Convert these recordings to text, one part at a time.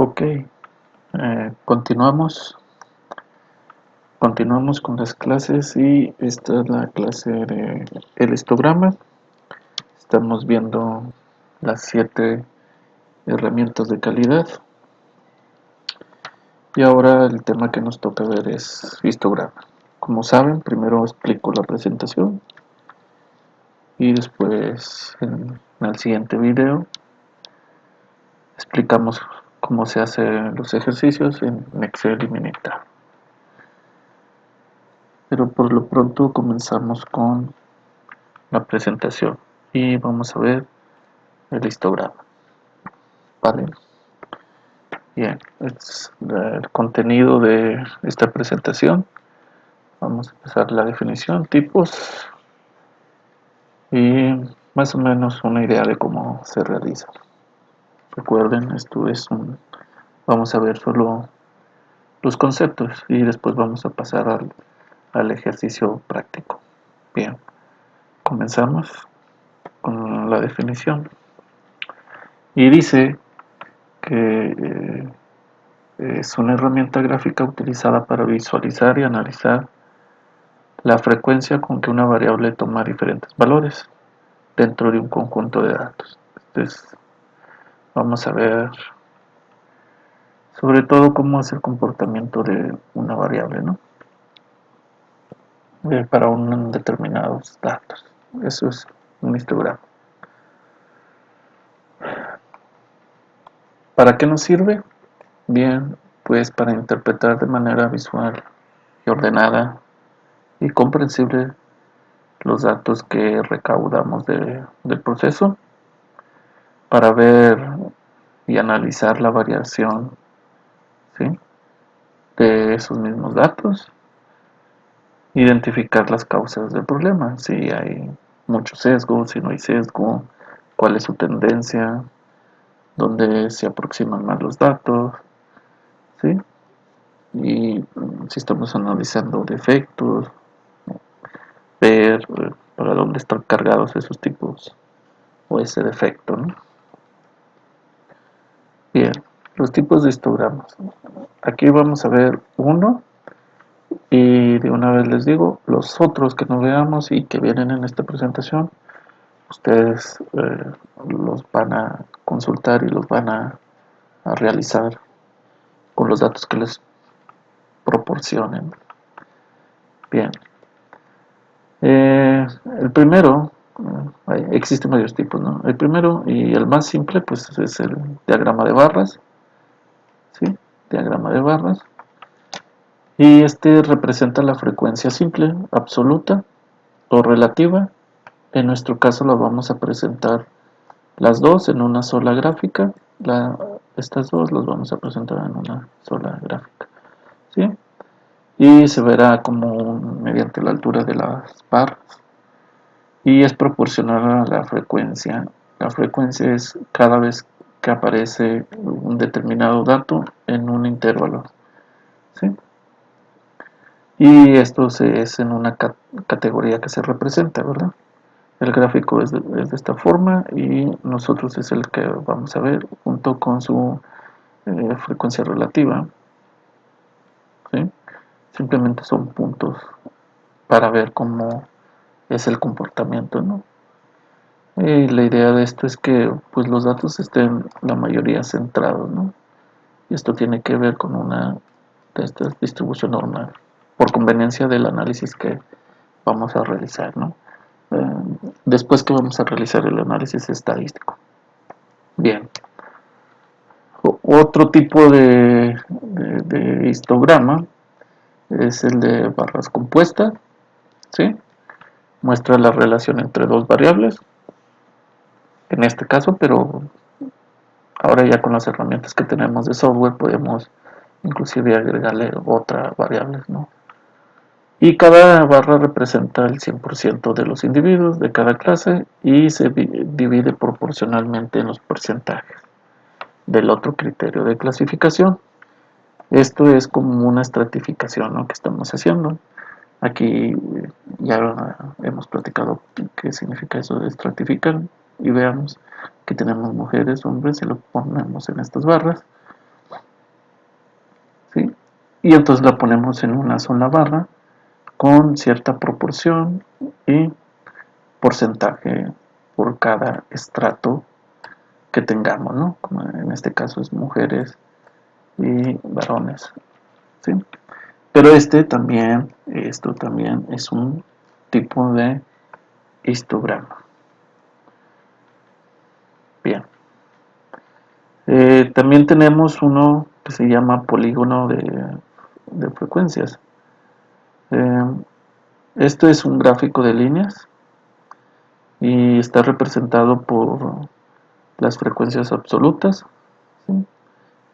Ok, continuamos con las clases y esta es la clase de el histograma. Estamos viendo las 7 herramientas de calidad y ahora el tema que nos toca ver es histograma. Como saben, primero explico la presentación y después en el siguiente video explicamos cómo se hacen los ejercicios en Excel y Minitab. Pero por lo pronto comenzamos con la presentación y vamos a ver el histograma. Vale, bien, es el contenido de esta presentación. Vamos a empezar la definición, tipos y más o menos una idea de cómo se realiza. Recuerden, vamos a ver solo los conceptos y después vamos a pasar al ejercicio práctico. Bien, comenzamos con la definición y dice que es una herramienta gráfica utilizada para visualizar y analizar la frecuencia con que una variable toma diferentes valores dentro de un conjunto de datos. Entonces, vamos a ver sobre todo cómo es el comportamiento de una variable, ¿no? Para un determinados datos. Eso es un histograma. ¿Para qué nos sirve? Bien, pues para interpretar de manera visual y ordenada y comprensible los datos que recaudamos del proceso, para ver y analizar la variación, ¿sí?, de esos mismos datos, identificar las causas del problema, si hay mucho sesgo, si no hay sesgo, cuál es su tendencia, dónde se aproximan más los datos, ¿sí? Y si estamos analizando defectos, ver para dónde están cargados esos tipos o ese defecto, ¿no? Bien, los tipos de histogramas. Aquí vamos a ver uno y de una vez les digo, los otros que no veamos y que vienen en esta presentación, ustedes los van a consultar y los van a realizar con los datos que les proporcionen. Bien, el primero, existen varios tipos, ¿no? El primero y el más simple pues es el diagrama de barras, ¿sí? Diagrama de barras. Y este representa la frecuencia simple, absoluta o relativa. En nuestro caso la vamos a presentar las dos en una sola gráfica. Estas dos las vamos a presentar en una sola gráfica, ¿sí? Y se verá como mediante la altura de las barras y es proporcional a la frecuencia. La frecuencia es cada vez que aparece un determinado dato en un intervalo, ¿sí? Y esto es en una categoría que se representa, ¿verdad? El gráfico es de esta forma y nosotros es el que vamos a ver junto con su frecuencia relativa, ¿sí? Simplemente son puntos para ver cómo es el comportamiento, ¿no? Y la idea de esto es que pues los datos estén la mayoría centrados, ¿no? Y esto tiene que ver con una de estas distribución normal por conveniencia del análisis que vamos a realizar, ¿no? Después que vamos a realizar el análisis estadístico. Bien, otro tipo de histograma es el de barras compuestas, ¿sí? Muestra la relación entre dos variables, en este caso, pero ahora ya con las herramientas que tenemos de software podemos inclusive agregarle otra variable, ¿no? Y cada barra representa el 100% de los individuos de cada clase y se divide proporcionalmente en los porcentajes del otro criterio de clasificación. Esto es como una estratificación, ¿no?, que estamos haciendo. Aquí ya hemos platicado qué significa eso de estratificar y veamos que tenemos mujeres, hombres y lo ponemos en estas barras. y entonces la ponemos en una sola barra con cierta proporción y porcentaje por cada estrato que tengamos, ¿no? Como en este caso es mujeres y varones, ¿sí? Pero esto también es un tipo de histograma. Bien. También tenemos uno que se llama polígono de frecuencias. Esto es un gráfico de líneas y está representado por las frecuencias absolutas, ¿sí?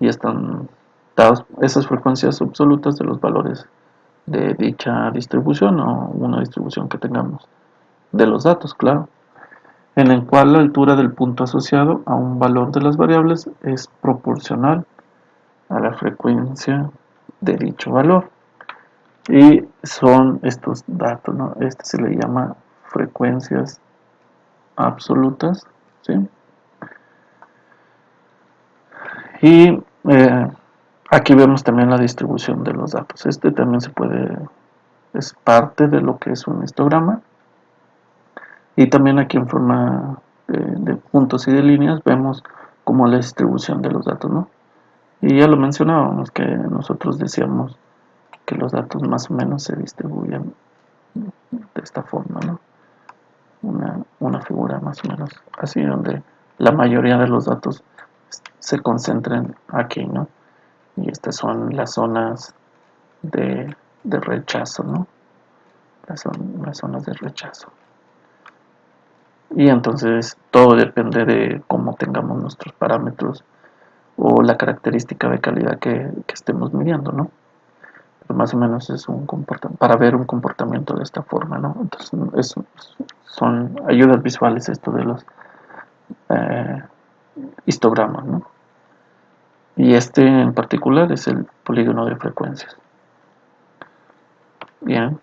Y están dadas esas frecuencias absolutas de los valores de dicha distribución o una distribución que tengamos de los datos, claro, en el cual la altura del punto asociado a un valor de las variables es proporcional a la frecuencia de dicho valor. Y son estos datos, ¿no? Este se le llama frecuencias absolutas, ¿sí? Y aquí vemos también la distribución de los datos. Este también es parte de lo que es un histograma. Y también aquí en forma de puntos y de líneas vemos como la distribución de los datos, ¿no? Y ya lo mencionábamos, que nosotros decíamos que los datos más o menos se distribuyen de esta forma, ¿no? Una figura más o menos así, donde la mayoría de los datos se concentran aquí, ¿no? Y estas son las zonas de rechazo, ¿no? Las zonas de rechazo. Y entonces todo depende de cómo tengamos nuestros parámetros o la característica de calidad que estemos midiendo, ¿no? Pero más o menos es un comportamiento, para ver un comportamiento de esta forma, ¿no? Entonces son ayudas visuales esto de los eh, histogramas, ¿no? Y este en particular es el polígono de frecuencias. Bien,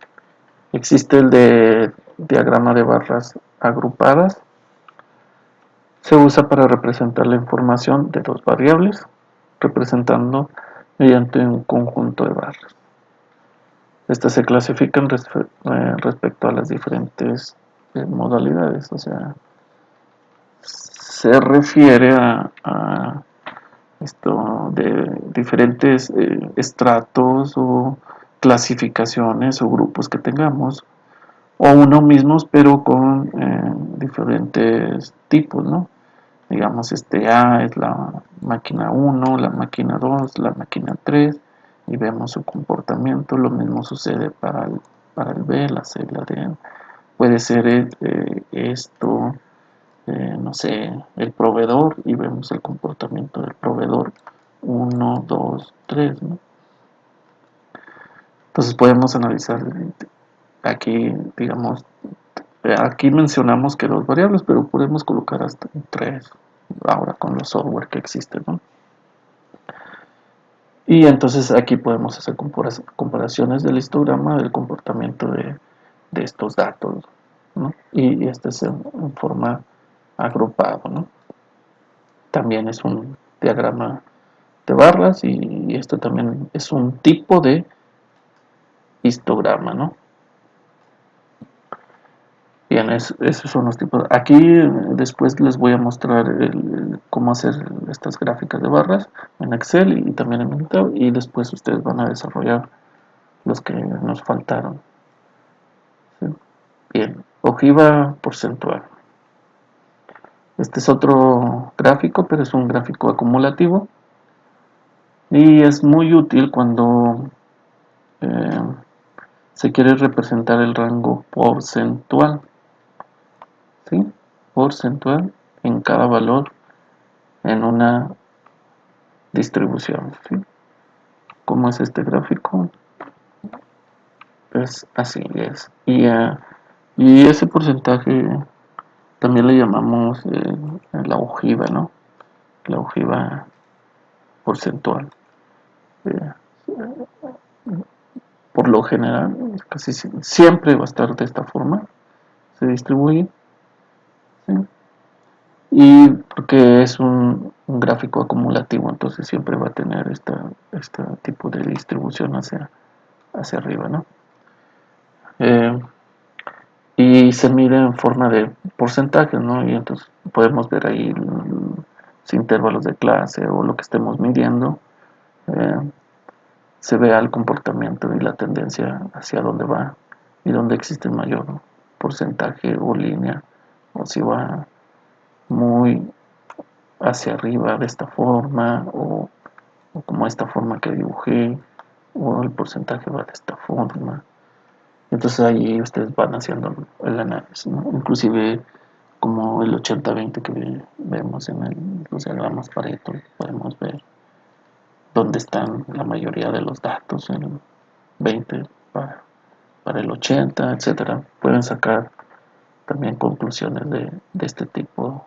existe el de diagrama de barras agrupadas. Se usa para representar la información de dos variables, representando mediante un conjunto de barras. Estas se clasifican respecto a las diferentes modalidades, o sea, se refiere a esto de diferentes estratos o clasificaciones o grupos que tengamos, o uno mismos, pero con diferentes tipos, ¿no? Digamos, este A es la máquina 1, la máquina 2, la máquina 3, y vemos su comportamiento. Lo mismo sucede para el B, la C, la D. Puede ser esto, no sé, el proveedor, y vemos el comportamiento del proveedor 1, 2, 3, ¿no? Entonces podemos analizar aquí, digamos, aquí mencionamos que dos variables, pero podemos colocar hasta tres ahora con los software que existen, ¿no? Y entonces aquí podemos hacer comparaciones del histograma del comportamiento de estos datos, ¿no? Y este es en forma agrupado, ¿no? También es un diagrama de barras y este también es un tipo de histograma, ¿no? Bien, esos son los tipos. Aquí después les voy a mostrar cómo hacer estas gráficas de barras en Excel y también en Minitab, y después ustedes van a desarrollar los que nos faltaron. ¿Sí? Bien, ojiva porcentual. Este es otro gráfico, pero es un gráfico acumulativo y es muy útil cuando eh, se quiere representar el rango porcentual, ¿sí? Porcentual en cada valor en una distribución, ¿sí? ¿Cómo es este gráfico? Pues así es. Y ese porcentaje también le llamamos la ojiva, ¿no? La ojiva porcentual. Eh, por lo general, casi siempre va a estar de esta forma, se distribuye, ¿sí? Y porque es un gráfico acumulativo, entonces siempre va a tener este tipo de distribución hacia arriba, ¿no? Y se mide en forma de porcentajes, ¿no? Y entonces podemos ver ahí los intervalos de clase o lo que estemos midiendo, se vea el comportamiento y la tendencia hacia dónde va y dónde existe el mayor porcentaje o línea, o si va muy hacia arriba de esta forma o como esta forma que dibujé, o el porcentaje va de esta forma. Entonces ahí ustedes van haciendo el análisis, ¿no? Inclusive como el 80-20 que vemos en los diagramas Pareto, podemos ver dónde están la mayoría de los datos, el 20 para el 80, etcétera. Pueden sacar también conclusiones de este tipo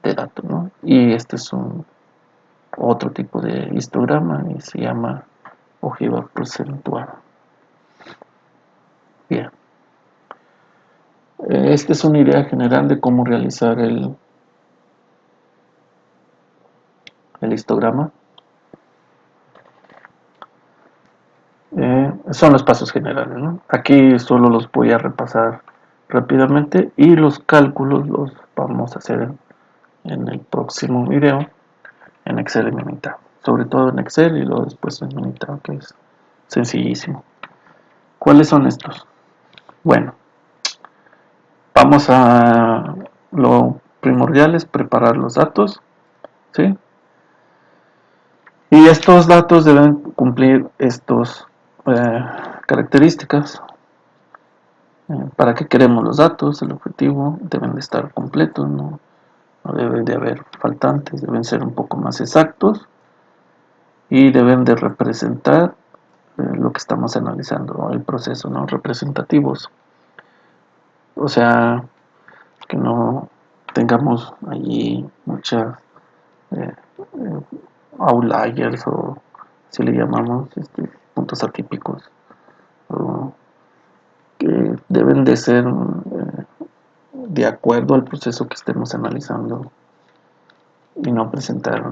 de datos, ¿no? Y este es otro tipo de histograma y se llama ojiva porcentual. Bien. Esta es una idea general de cómo realizar el histograma. Son los pasos generales, ¿no? Aquí solo los voy a repasar rápidamente y los cálculos los vamos a hacer en el próximo video en Excel y Minitab. Sobre todo en Excel y luego después en Minitab, que es sencillísimo. ¿Cuáles son estos? Bueno, vamos a lo primordial es preparar los datos, ¿sí? Y estos datos deben cumplir estas características. ¿Para qué queremos los datos? El objetivo deben de estar completos, no debe de haber faltantes, deben ser un poco más exactos y deben de representar lo que estamos analizando, el proceso, ¿no? Representativos. O sea, que no tengamos allí muchas outliers o si le llamamos puntos atípicos, o que deben de ser de acuerdo al proceso que estemos analizando y no presentar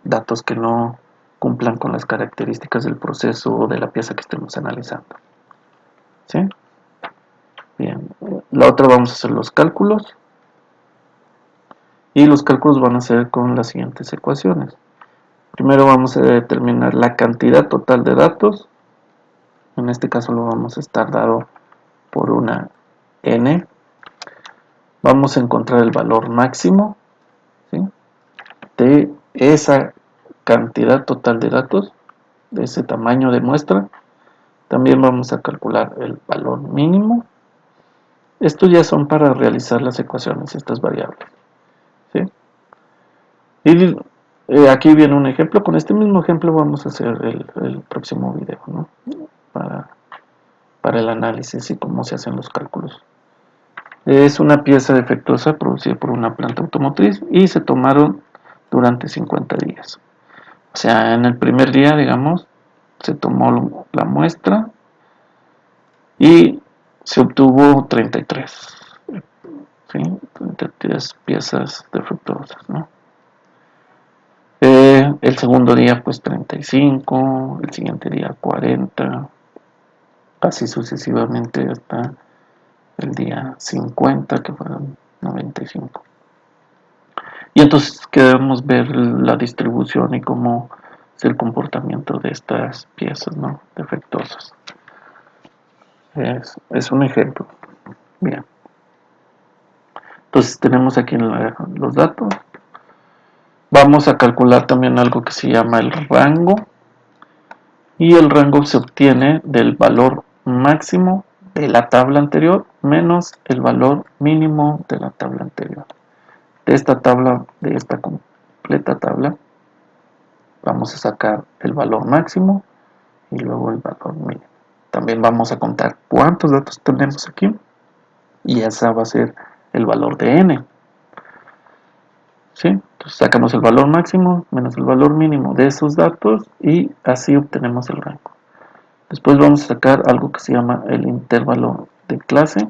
datos que no cumplan con las características del proceso o de la pieza que estemos analizando. ¿Sí? Bien. La otra vamos a hacer los cálculos. Y los cálculos van a ser con las siguientes ecuaciones. Primero vamos a determinar la cantidad total de datos. En este caso lo vamos a estar dado por una n. Vamos a encontrar el valor máximo, ¿sí?, de esa cantidad total de datos, de ese tamaño de muestra. También vamos a calcular el valor mínimo. Estos ya son para realizar las ecuaciones, estas variables, ¿sí? Y aquí viene un ejemplo. Con este mismo ejemplo vamos a hacer el próximo video, ¿no? Para el análisis y cómo se hacen los cálculos. Es una pieza defectuosa producida por una planta automotriz y se tomaron durante 50 días. O sea, en el primer día, digamos, se tomó la muestra y se obtuvo 33, ¿sí? 33 piezas defectuosas, ¿no? El segundo día pues 35, el siguiente día 40, así sucesivamente hasta el día 50, que fueron 95. Y entonces queremos ver la distribución y cómo es el comportamiento de estas piezas, ¿no?, defectuosas. Es un ejemplo. Bien. Entonces tenemos aquí los datos. Vamos a calcular también algo que se llama el rango. Y el rango se obtiene del valor máximo de la tabla anterior menos el valor mínimo de la tabla anterior. De esta completa tabla, vamos a sacar el valor máximo y luego el valor mínimo. También vamos a contar cuántos datos tenemos aquí y esa va a ser el valor de n. ¿Sí? Entonces sacamos el valor máximo menos el valor mínimo de esos datos y así obtenemos el rango. Después vamos a sacar algo que se llama el intervalo de clase,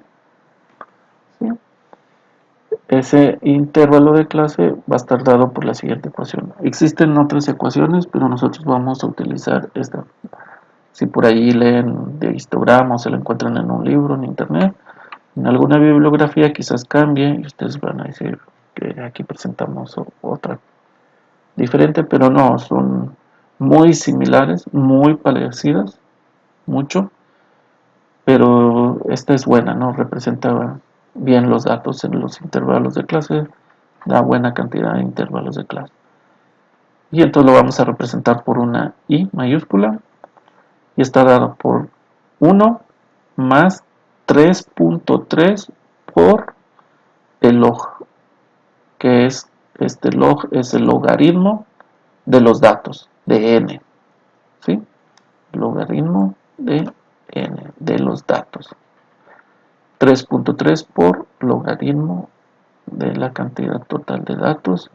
¿sí? ese intervalo de clase va a estar dado por la siguiente ecuación. Existen otras ecuaciones, pero nosotros vamos a utilizar esta. Si por ahí leen de histograma o se lo encuentran en un libro, en internet, en alguna bibliografía quizás cambie y ustedes van a decir que aquí presentamos otra diferente, pero no, son muy similares, muy parecidas, mucho, pero esta es buena, ¿no? Representa bien los datos en los intervalos de clase, da buena cantidad de intervalos de clase. Y entonces lo vamos a representar por una I mayúscula y está dado por 1 más 3.3 por el log, que es este log es el logaritmo de los datos de n, ¿sí? Logaritmo de n de los datos. 3.3 por logaritmo de la cantidad total de datos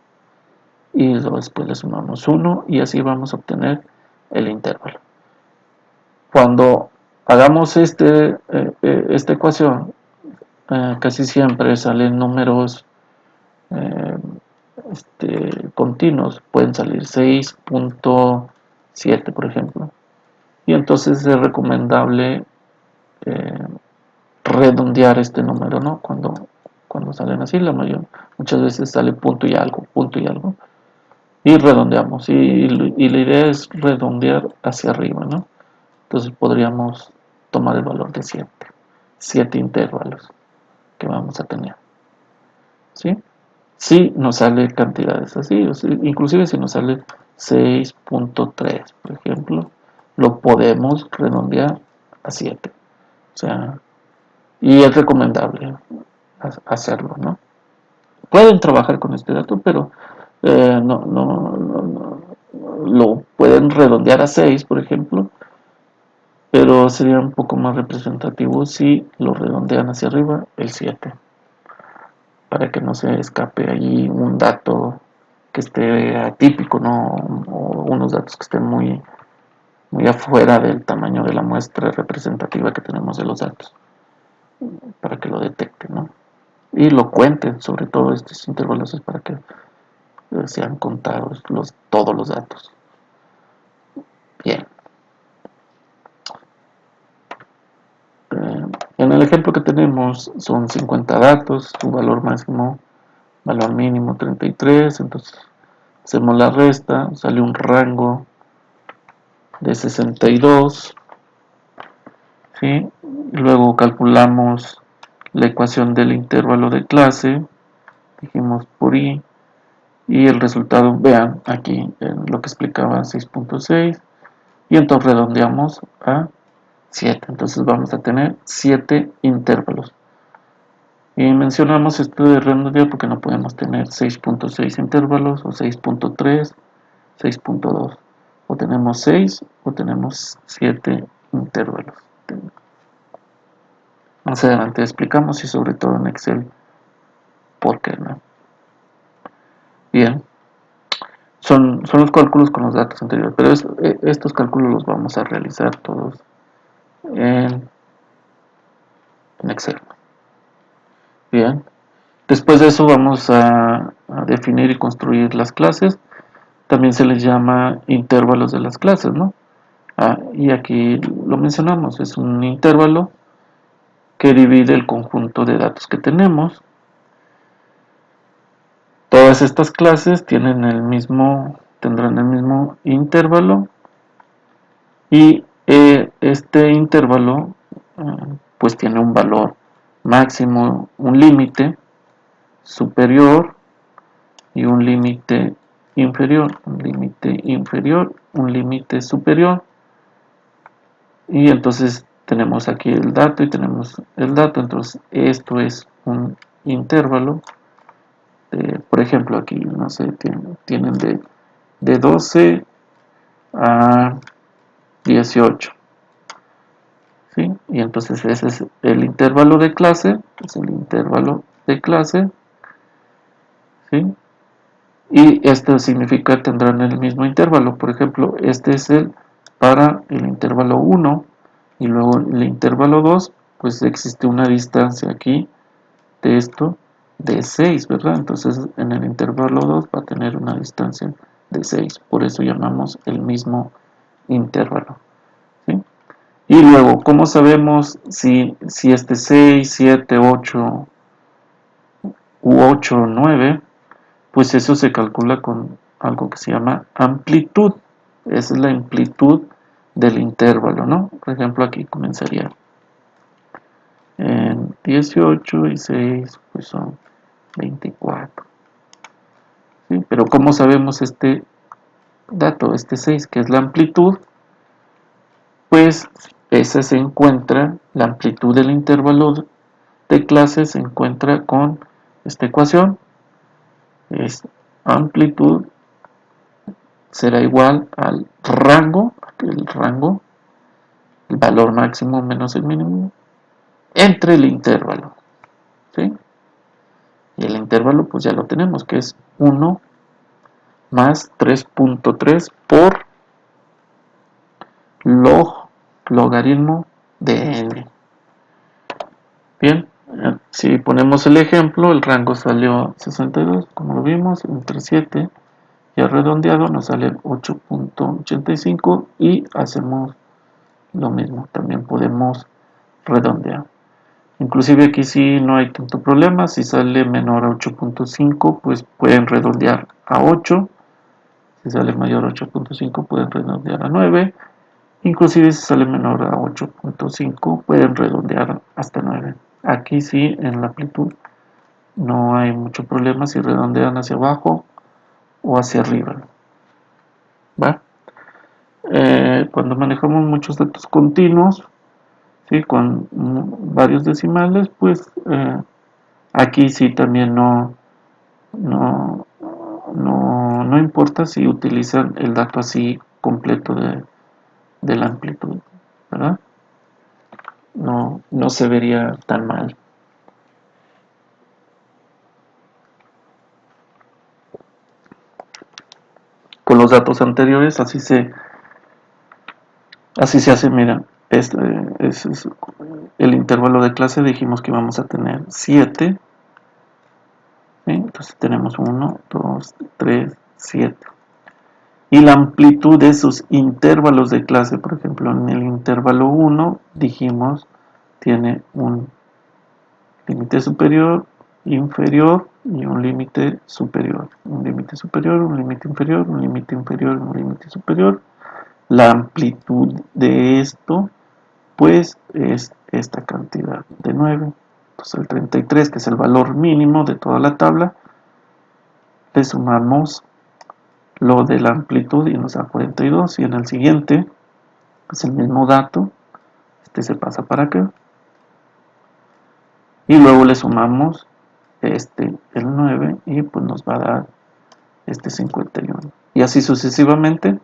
y después le sumamos 1 y así vamos a obtener el intervalo. Cuando hagamos esta ecuación, casi siempre salen números continuos, pueden salir 6.7 por ejemplo, y entonces es recomendable redondear este número, ¿no? Cuando salen así, muchas veces sale punto y algo, y redondeamos, y la idea es redondear hacia arriba, ¿no? Entonces podríamos tomar el valor de 7 intervalos que vamos a tener, ¿sí? Si nos sale cantidades así, inclusive si nos sale 6.3, por ejemplo, lo podemos redondear a 7. O sea, y es recomendable hacerlo, ¿no? Pueden trabajar con este dato, pero no, lo pueden redondear a 6, por ejemplo, pero sería un poco más representativo si lo redondean hacia arriba el 7, para que no se escape allí un dato que esté atípico, ¿no? O unos datos que estén muy afuera del tamaño de la muestra representativa que tenemos de los datos, para que lo detecten, ¿no? Y lo cuenten, sobre todo estos intervalos es para que sean contados todos los datos. Bien. En el ejemplo que tenemos son 50 datos, su valor máximo, valor mínimo 33, entonces hacemos la resta, sale un rango de 62, ¿sí? Luego calculamos la ecuación del intervalo de clase, dijimos por i, y el resultado, vean aquí lo que explicaba 6.6, y entonces redondeamos a 7, entonces vamos a tener 7 intervalos. Y mencionamos esto de redondear porque no podemos tener 6.6 intervalos o 6.3, 6.2, o tenemos 6 o tenemos 7 intervalos. Más adelante explicamos y sobre todo en Excel por qué, ¿no? Bien, son los cálculos con los datos anteriores, pero estos cálculos los vamos a realizar todos en Excel. Bien, después de eso vamos a definir y construir las clases. También se les llama intervalos de las clases, ¿no? Y aquí lo mencionamos, es un intervalo que divide el conjunto de datos que tenemos. Todas estas clases tendrán el mismo intervalo y este intervalo pues tiene un valor máximo, un límite superior y un límite inferior, un límite superior, y entonces tenemos aquí el dato y tenemos el dato, entonces esto es un intervalo. Por ejemplo, aquí, no sé, tienen de 12 a 18, ¿sí? Y entonces ese es el intervalo de clase, ¿sí? Y esto significa tendrán el mismo intervalo. Por ejemplo, este es para el intervalo 1 y luego el intervalo 2, pues existe una distancia aquí de esto de 6, ¿verdad? Entonces en el intervalo 2 va a tener una distancia de 6, por eso llamamos el mismo intervalo, ¿sí? Y luego, ¿cómo sabemos si este 6, 7, 8 u 8 o 9? Pues eso se calcula con algo que se llama amplitud. Esa es la amplitud del intervalo, ¿no? Por ejemplo, aquí comenzaría en 18 y 6, pues son 24. ¿Sí? Pero ¿cómo sabemos este dato, este 6, que es la amplitud? Pues esa se encuentra, la amplitud del intervalo de clase se encuentra con esta ecuación. Es amplitud será igual al rango, el valor máximo menos el mínimo, entre el intervalo, ¿sí? Y el intervalo pues ya lo tenemos, que es 1 más 3.3 por logaritmo de n. Bien, si ponemos el ejemplo, el rango salió 62, como lo vimos, entre 7 y el redondeado nos sale 8.85 y hacemos lo mismo, también podemos redondear. Inclusive aquí sí no hay tanto problema, si sale menor a 8.5 pues pueden redondear a 8, si sale mayor a 8.5 pueden redondear a 9, inclusive si sale menor a 8.5 pueden redondear hasta 9. Aquí sí en la amplitud no hay mucho problema si redondean hacia abajo o hacia arriba, ¿va? Cuando manejamos muchos datos continuos, ¿sí? Con varios decimales, pues aquí sí también no importa si utilizan el dato así completo de la amplitud, ¿verdad? No se vería tan mal. Con los datos anteriores así se hace, mira, este es el intervalo de clase, dijimos que vamos a tener 7, ¿sí? Entonces tenemos 1, 2, 3, 7. Y la amplitud de sus intervalos de clase, por ejemplo, en el intervalo 1 dijimos tiene un límite superior, inferior y un límite superior. Un límite superior, un límite inferior, un límite inferior, un límite superior. La amplitud de esto, pues, es esta cantidad de 9. Entonces el 33, que es el valor mínimo de toda la tabla, le sumamos lo de la amplitud y nos da 42. Y en el siguiente es el mismo dato, este se pasa para acá. Y luego le sumamos el 9 y pues nos va a dar este 51. Y así sucesivamente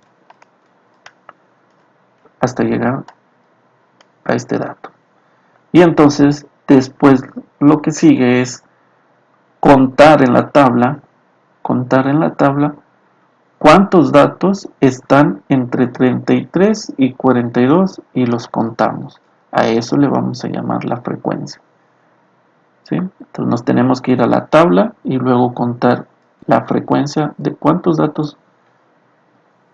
hasta llegar a este dato. Y entonces después lo que sigue es contar en la tabla cuántos datos están entre 33 y 42 y los contamos. A eso le vamos a llamar la frecuencia, ¿sí? Entonces nos tenemos que ir a la tabla y luego contar la frecuencia de cuántos datos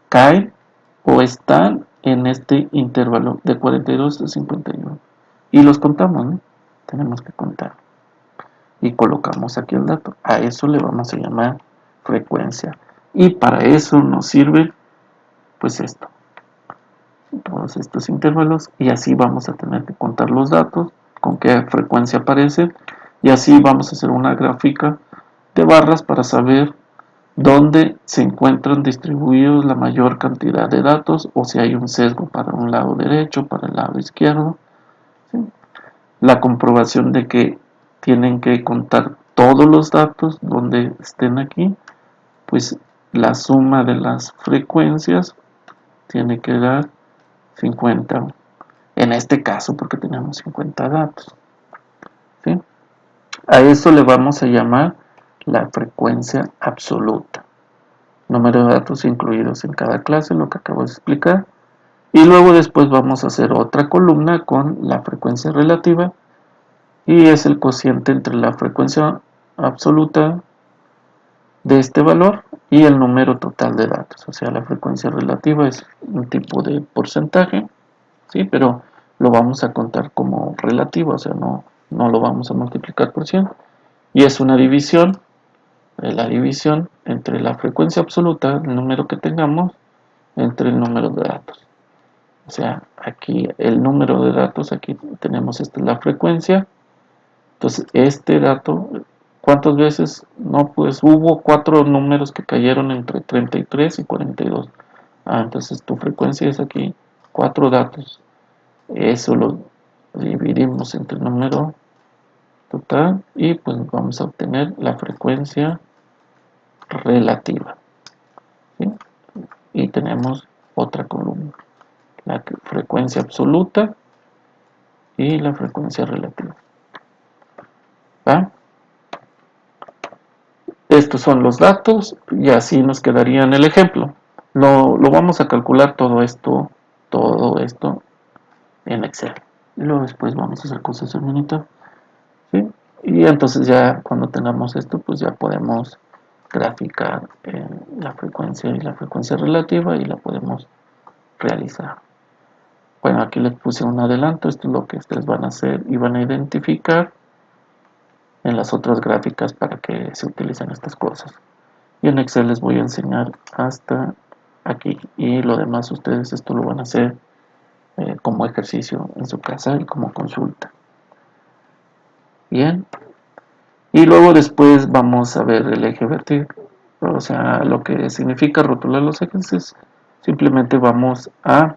caen o están en este intervalo de 42 a 51 y los contamos, ¿no? Tenemos que contar y colocamos aquí el dato. A eso le vamos a llamar frecuencia y para eso nos sirve pues esto, todos estos intervalos, y así vamos a tener que contar los datos, con qué frecuencia aparecen, y así vamos a hacer una gráfica de barras para saber dónde se encuentran distribuidos la mayor cantidad de datos o si hay un sesgo para un lado derecho, para el lado izquierdo, ¿sí? La comprobación de que tienen que contar todos los datos donde estén aquí, pues la suma de las frecuencias tiene que dar 50, en este caso porque tenemos 50 datos, ¿sí? A eso le vamos a llamar la frecuencia absoluta, número de datos incluidos en cada clase, lo que acabo de explicar. Y luego después vamos a hacer otra columna con la frecuencia relativa y es el cociente entre la frecuencia absoluta de este valor y el número total de datos. O sea, la frecuencia relativa es un tipo de porcentaje, ¿sí? Pero lo vamos a contar como relativo, o sea, no lo vamos a multiplicar por 100. Y es una división, la división entre la frecuencia absoluta, el número que tengamos, entre el número de datos. O sea, aquí el número de datos, aquí tenemos esta es la frecuencia. Entonces, este dato, ¿cuántas veces? No, pues hubo 4 números que cayeron entre 33 y 42. Entonces tu frecuencia es aquí 4 datos. Eso lo dividimos entre el número total y pues vamos a obtener la frecuencia relativa, ¿sí? Y tenemos otra columna, la frecuencia absoluta y la frecuencia relativa. ¿Va? Estos son los datos y así nos quedaría en el ejemplo. Lo vamos a calcular todo esto en Excel. Y luego después vamos a hacer cosas en Monitor, ¿sí? Y entonces ya cuando tengamos esto, pues ya podemos graficar la frecuencia y la frecuencia relativa y la podemos realizar. Bueno, aquí les puse un adelanto, esto es lo que ustedes van a hacer y van a identificar en las otras gráficas para que se utilicen estas cosas. Y en Excel les voy a enseñar hasta aquí y lo demás ustedes esto lo van a hacer como ejercicio en su casa y como consulta. Bien, y luego después vamos a ver el eje vertical, o sea, lo que significa rotular los ejes es simplemente vamos a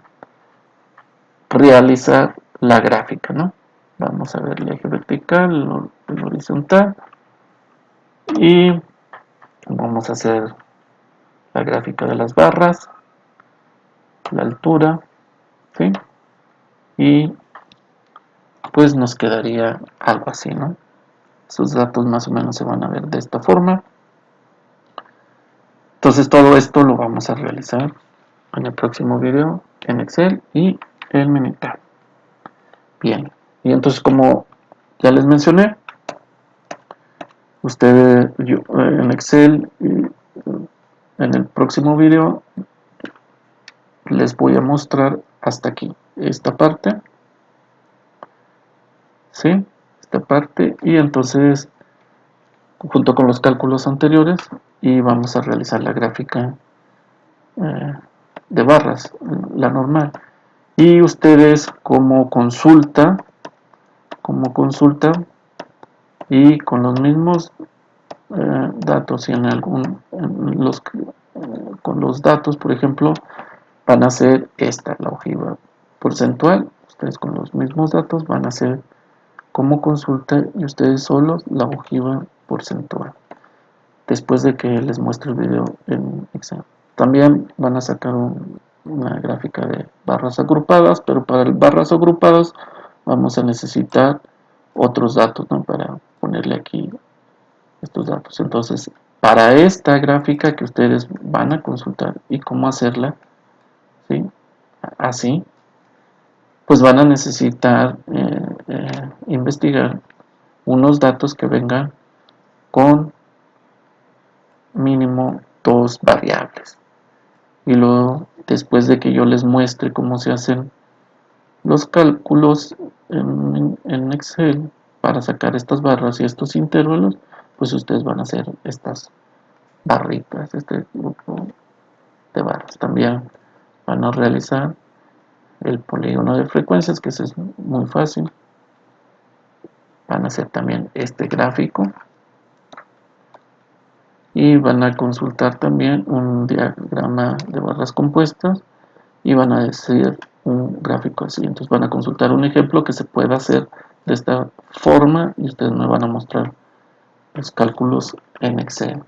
realizar la gráfica, ¿no? Vamos a ver el eje vertical, el horizontal y vamos a hacer la gráfica de las barras, la altura, ¿sí? Y pues nos quedaría algo así, ¿no? Esos datos más o menos se van a ver de esta forma. Entonces todo esto lo vamos a realizar en el próximo video en Excel y en Minitab. Bien, y entonces como ya les mencioné, ustedes en Excel en el próximo video les voy a mostrar hasta aquí, esta parte, ¿sí? Esta parte y entonces junto con los cálculos anteriores y vamos a realizar la gráfica de barras, la normal. Y ustedes como consulta y con los mismos datos y con los datos, por ejemplo, van a hacer esta, la ojiva porcentual. Ustedes con los mismos datos van a hacer como consulta y ustedes solos la ojiva porcentual. Después de que les muestre el video en Excel. También van a sacar una gráfica de barras agrupadas, pero para barras agrupadas vamos a necesitar otros datos, ¿no? Para ponerle aquí estos datos. Entonces, para esta gráfica que ustedes van a consultar y cómo hacerla, ¿sí? Así, pues van a necesitar investigar unos datos que vengan con mínimo 2 variables. Y luego, después de que yo les muestre cómo se hacen los cálculos en Excel para sacar estas barras y estos intervalos, pues ustedes van a hacer estas barritas, este grupo de barras. También van a realizar el polígono de frecuencias, que eso es muy fácil. Van a hacer también este gráfico y van a consultar también un diagrama de barras compuestas y van a decir un gráfico así. Entonces van a consultar un ejemplo que se pueda hacer de esta forma y ustedes me van a mostrar los cálculos en Excel.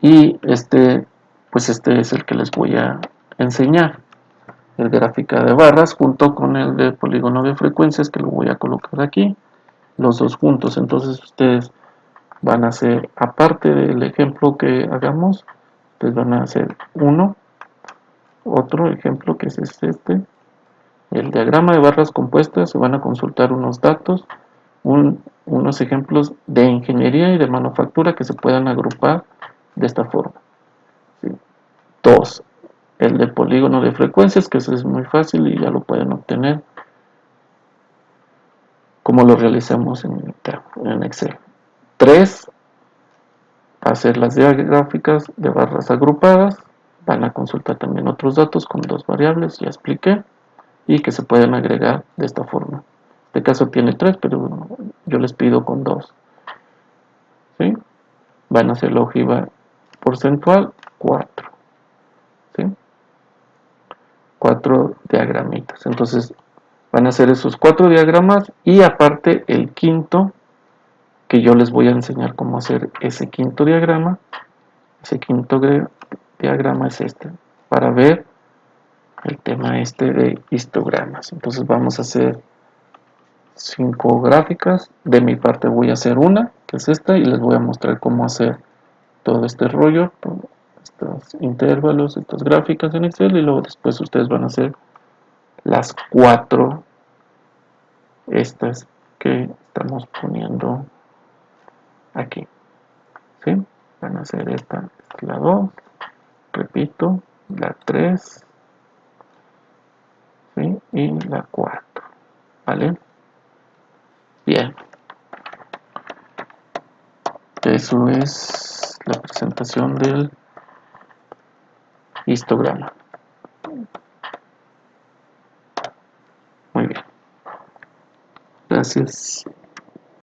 Y pues este es el que les voy a enseñar, el gráfica de barras junto con el de polígono de frecuencias, que lo voy a colocar aquí, los dos juntos. Entonces ustedes van a hacer, aparte del ejemplo que hagamos, ustedes van a hacer otro ejemplo que es el diagrama de barras compuestas. Se van a consultar unos datos unos ejemplos de ingeniería y de manufactura que se puedan agrupar de esta forma. ¿Sí? 2. El de polígono de frecuencias, que eso es muy fácil y ya lo pueden obtener como lo realizamos en Excel. 3. Hacer las gráficas de barras agrupadas. Van a consultar también otros datos con dos variables, ya expliqué, y que se pueden agregar de esta forma. En este caso tiene 3, pero yo les pido con 2. ¿Sí? Van a hacer la ojiva porcentual 4. ¿Sí? 4 diagramitas. Entonces van a hacer esos 4 diagramas y aparte el quinto, que yo les voy a enseñar cómo hacer ese quinto diagrama. Ese quinto diagrama es este, para ver el tema este de histogramas. Entonces vamos a hacer 5 gráficas. De mi parte voy a hacer una, que es esta, y les voy a mostrar cómo hacer todo este rollo, estos intervalos, estas gráficas en Excel, y luego después ustedes van a hacer las 4 estas que estamos poniendo aquí. ¿Sí? Van a hacer esta es la 2, repito, la 3, ¿sí? Y la 4, ¿vale? Bien, eso es la presentación del histograma. Muy bien, gracias.